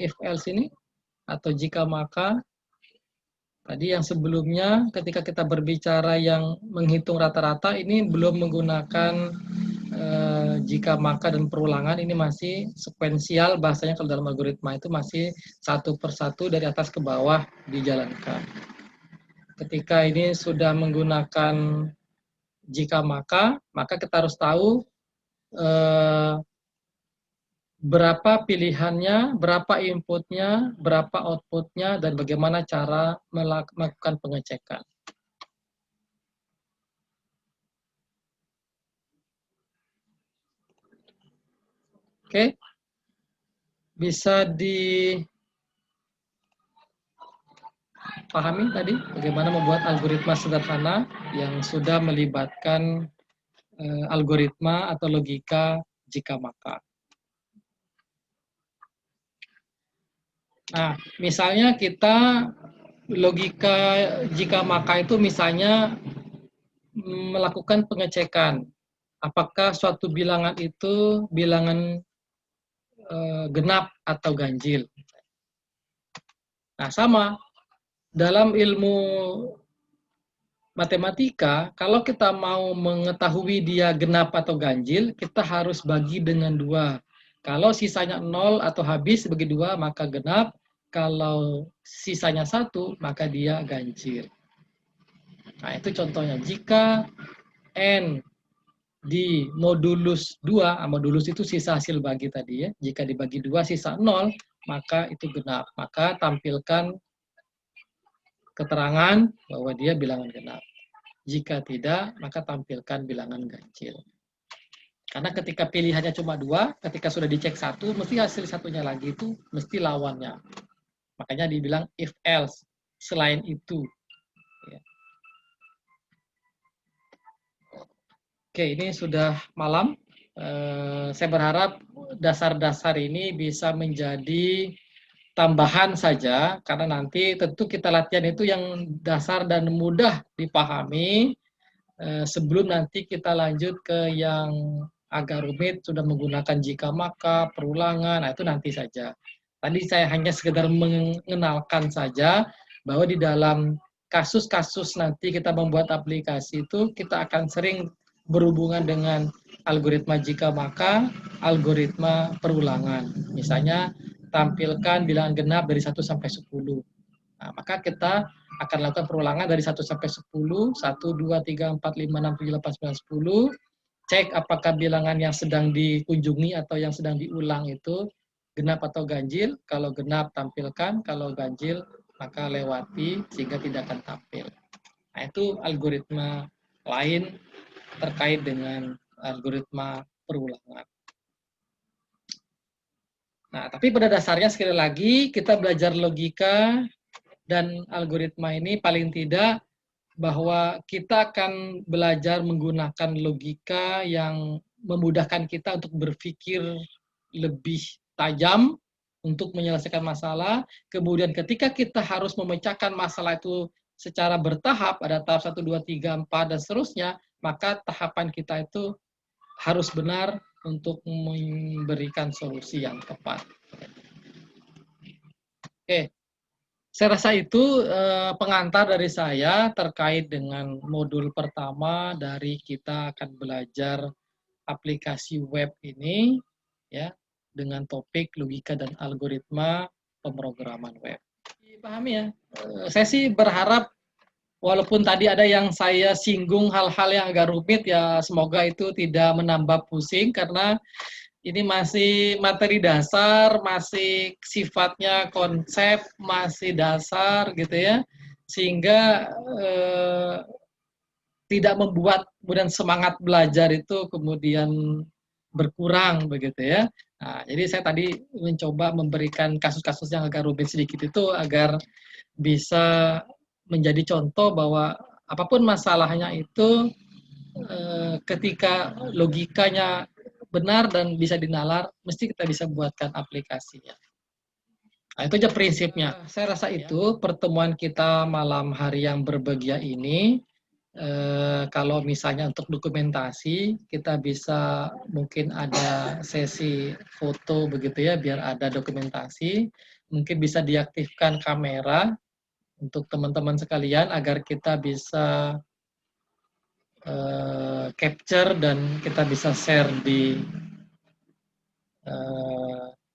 if else ini atau jika maka. Tadi yang sebelumnya ketika kita berbicara yang menghitung rata-rata ini belum menggunakan jika maka dan perulangan, ini masih sekuensial bahasanya. Kalau dalam algoritma itu masih satu persatu dari atas ke bawah dijalankan. Ketika ini sudah menggunakan jika maka kita harus tahu berapa pilihannya, berapa inputnya, berapa outputnya, dan bagaimana cara melakukan pengecekan. Oke, bisa dipahami tadi bagaimana membuat algoritma sederhana yang sudah melibatkan algoritma atau logika jika maka. Nah, misalnya kita logika jika maka itu misalnya melakukan pengecekan apakah suatu bilangan itu bilangan genap atau ganjil. Nah, sama dalam ilmu matematika, kalau kita mau mengetahui dia genap atau ganjil, kita harus bagi dengan 2. Kalau sisanya 0 atau habis bagi 2, maka genap. Kalau sisanya 1, maka dia ganjil. Nah, itu contohnya. Jika N di modulus 2, modulus itu sisa hasil bagi tadi ya. Jika dibagi 2 sisa 0, maka itu genap. Maka tampilkan keterangan bahwa dia bilangan genap. Jika tidak, maka tampilkan bilangan ganjil. Karena ketika pilihannya cuma 2, ketika sudah dicek 1, mesti hasil satunya lagi itu mesti lawannya. Makanya dibilang if else, selain itu. Ya. Oke, ini sudah malam. Saya berharap dasar-dasar ini bisa menjadi tambahan saja, karena nanti tentu kita latihan itu yang dasar dan mudah dipahami. Sebelum nanti kita lanjut ke yang agak rumit, sudah menggunakan jika maka, perulangan, nah itu nanti saja. Tadi saya hanya sekedar mengenalkan saja bahwa di dalam kasus-kasus nanti kita membuat aplikasi itu, kita akan sering berhubungan dengan algoritma jika maka, algoritma perulangan. Misalnya, tampilkan bilangan genap dari 1 sampai 10. Nah, maka kita akan lakukan perulangan dari 1 sampai 10, 1, 2, 3, 4, 5, 6, 7, 8, 9, 10. Cek apakah bilangan yang sedang dikunjungi atau yang sedang diulang itu genap atau ganjil. Kalau genap, tampilkan. Kalau ganjil, maka lewati sehingga tidak akan tampil. Nah, itu algoritma lain terkait dengan algoritma perulangan. Nah, tapi pada dasarnya sekali lagi kita belajar logika dan algoritma ini paling tidak bahwa kita akan belajar menggunakan logika yang memudahkan kita untuk berpikir lebih tajam untuk menyelesaikan masalah. Kemudian ketika kita harus memecahkan masalah itu secara bertahap, ada tahap 1, 2, 3, 4, dan seterusnya, maka tahapan kita itu harus benar untuk memberikan solusi yang tepat. Oke, saya rasa itu pengantar dari saya terkait dengan modul pertama dari kita akan belajar aplikasi web ini, ya, dengan topik logika dan algoritma pemrograman web. Dipahami ya? Saya sih berharap, walaupun tadi ada yang saya singgung hal-hal yang agak rumit, ya semoga itu tidak menambah pusing, karena ini masih materi dasar, masih sifatnya konsep, masih dasar gitu ya, sehingga tidak membuat kemudian semangat belajar itu kemudian berkurang begitu ya. Nah, jadi saya tadi mencoba memberikan kasus-kasus yang agak rumit sedikit itu agar bisa menjadi contoh bahwa apapun masalahnya itu ketika logikanya benar dan bisa dinalar, mesti kita bisa buatkan aplikasinya. Nah, itu aja prinsipnya. Saya rasa itu pertemuan kita malam hari yang berbahagia ini. Kalau misalnya untuk dokumentasi, kita bisa mungkin ada sesi foto begitu ya, biar ada dokumentasi. Mungkin bisa diaktifkan kamera untuk teman-teman sekalian agar kita bisa capture dan kita bisa share di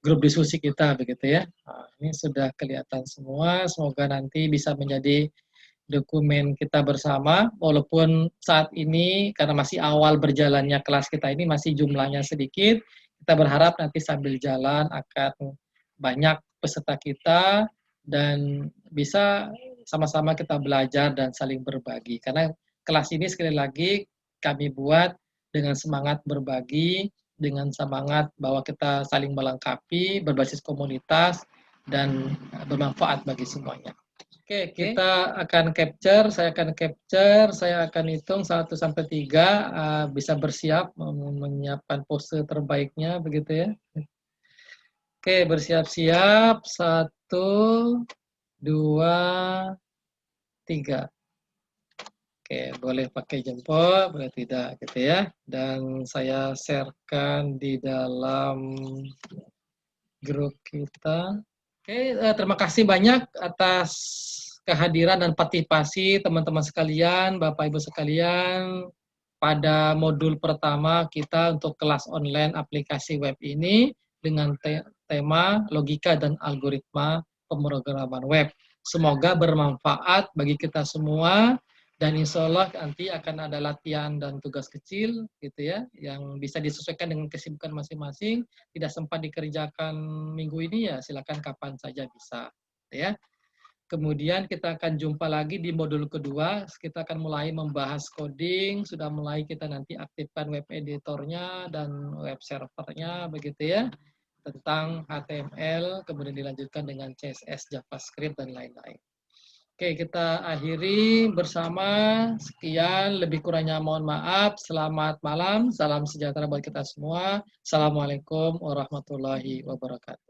grup diskusi kita begitu ya. Nah, ini sudah kelihatan semua. Semoga nanti bisa menjadi dokumen kita bersama, walaupun saat ini karena masih awal berjalannya kelas kita ini masih jumlahnya sedikit, kita berharap nanti sambil jalan akan banyak peserta kita dan bisa sama-sama kita belajar dan saling berbagi. Karena kelas ini sekali lagi kami buat dengan semangat berbagi, dengan semangat bahwa kita saling melengkapi, berbasis komunitas, dan bermanfaat bagi semuanya. Oke, kita akan capture, saya akan hitung 1 sampai 3, bisa bersiap menyiapkan pose terbaiknya begitu ya. Oke, bersiap-siap, 1, 2, 3. Oke, boleh pakai jempol, boleh tidak gitu ya. Dan saya share-kan di dalam grup kita. Oke, terima kasih banyak atas kehadiran dan partisipasi teman-teman sekalian, Bapak Ibu sekalian, pada modul pertama kita untuk kelas online aplikasi web ini dengan tema logika dan algoritma pemrograman web. Semoga bermanfaat bagi kita semua, dan insya Allah nanti akan ada latihan dan tugas kecil gitu ya, yang bisa disesuaikan dengan kesibukan masing-masing. Tidak sempat dikerjakan minggu ini ya silakan kapan saja bisa ya. Kemudian kita akan jumpa lagi di modul kedua, kita akan mulai membahas coding, sudah mulai kita nanti aktifkan web editornya dan web servernya begitu ya, tentang HTML, kemudian dilanjutkan dengan CSS, JavaScript, dan lain-lain. Oke, kita akhiri bersama. Sekian, lebih kurangnya mohon maaf. Selamat malam, salam sejahtera buat kita semua. Assalamualaikum warahmatullahi wabarakatuh.